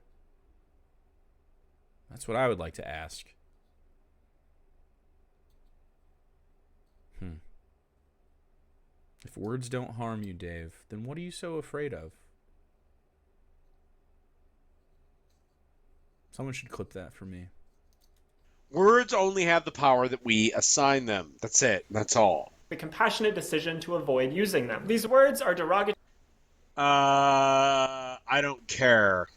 That's what I would like to ask. If words don't harm you, Dave, then what are you so afraid of? Someone should clip that for me. Words only have the power that we assign them. That's it. That's all. The compassionate decision to avoid using them. These words are derogatory I don't care.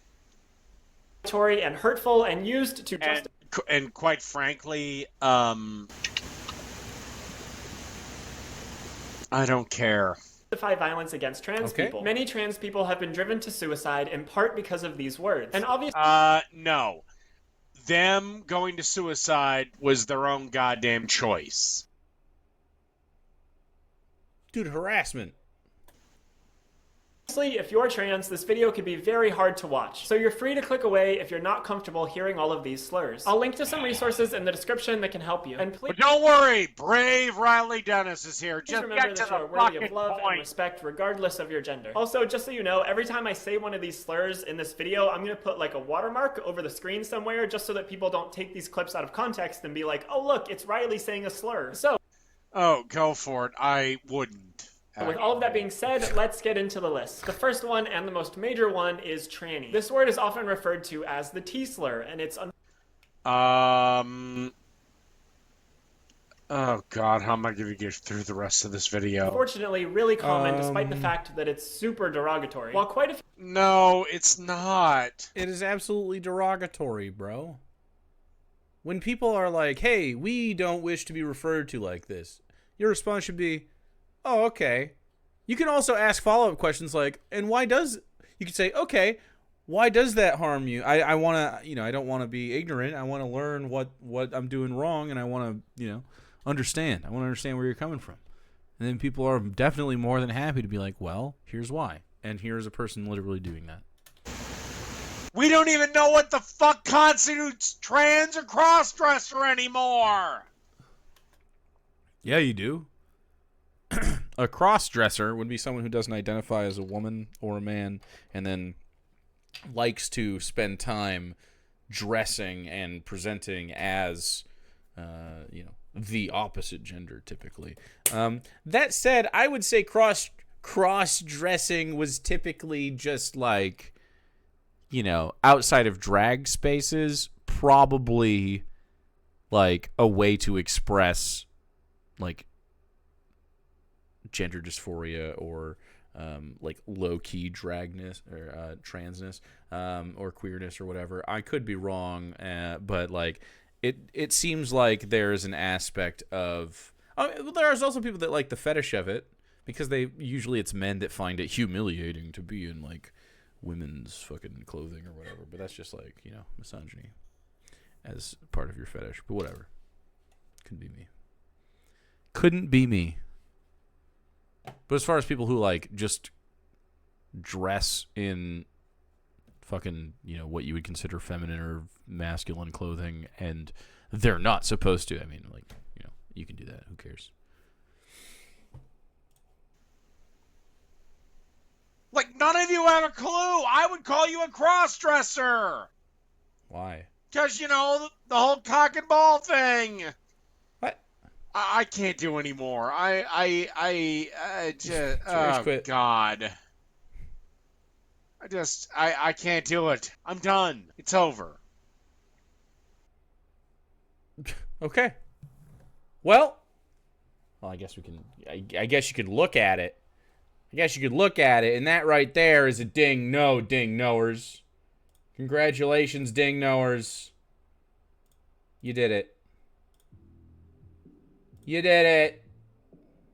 and hurtful and used to justify... And quite frankly, I don't care. violence against trans people. Many trans people have been driven to suicide in part because of these words. And obviously... no. Them going to suicide was their own goddamn choice. Dude, harassment. Honestly, if you're trans, this video could be very hard to watch, so you're free to click away if you're not comfortable hearing all of these slurs. I'll link to some resources in the description that can help you. And please... But don't worry, brave Riley Dennis is here. Just remember get that to you the are worthy of fucking love point. and respect regardless of your gender. Also, just so you know, every time I say one of these slurs in this video, I'm going to put like a watermark over the screen somewhere just so that people don't take these clips out of context and be like, oh look, it's Riley saying a slur. So... Oh, go for it. I wouldn't. With all of that being said, let's get into the list. The first one, and the most major one, is tranny. This word is often referred to as the T-slur, and it's... Oh god, how am I going to get through the rest of this video? Unfortunately, really common, despite the fact that it's super derogatory. While quite a few... No, it's not. It is absolutely derogatory, bro. When people are like, hey, we don't wish to be referred to like this, your response should be, oh, okay. You can also ask follow-up questions like, and why does... You could say, okay, why does that harm you? I want to, I don't want to be ignorant. I want to learn what I'm doing wrong, and I want to, understand. I want to understand where you're coming from. And then people are definitely more than happy to be like, well, here's why. And here's a person literally doing that. We don't even know what the fuck constitutes trans or cross-dresser anymore. Yeah, you do. A cross-dresser would be someone who doesn't identify as a woman or a man and then likes to spend time dressing and presenting as, the opposite gender, typically. That said, I would say cross-dressing was typically just like, outside of drag spaces, probably like a way to express like gender dysphoria or like low-key dragness or transness or queerness or whatever. I could be wrong, but like it seems like there's an aspect of there's also people that like the fetish of it because usually it's men that find it humiliating to be in like women's fucking clothing or whatever, but that's just like, misogyny as part of your fetish. But whatever. Couldn't be me. But as far as people who like just dress in fucking, what you would consider feminine or masculine clothing and they're not supposed to, I mean, like, you can do that. Who cares? Like, none of you have a clue. I would call you a cross-dresser. Why? Because, the whole cock and ball thing. What? I can't do anymore. I just, quit. God. I can't do it. I'm done. It's over. Okay. Well, I guess we can. I guess you could look at it. And that right there is a ding knowers. Congratulations, ding knowers. You did it.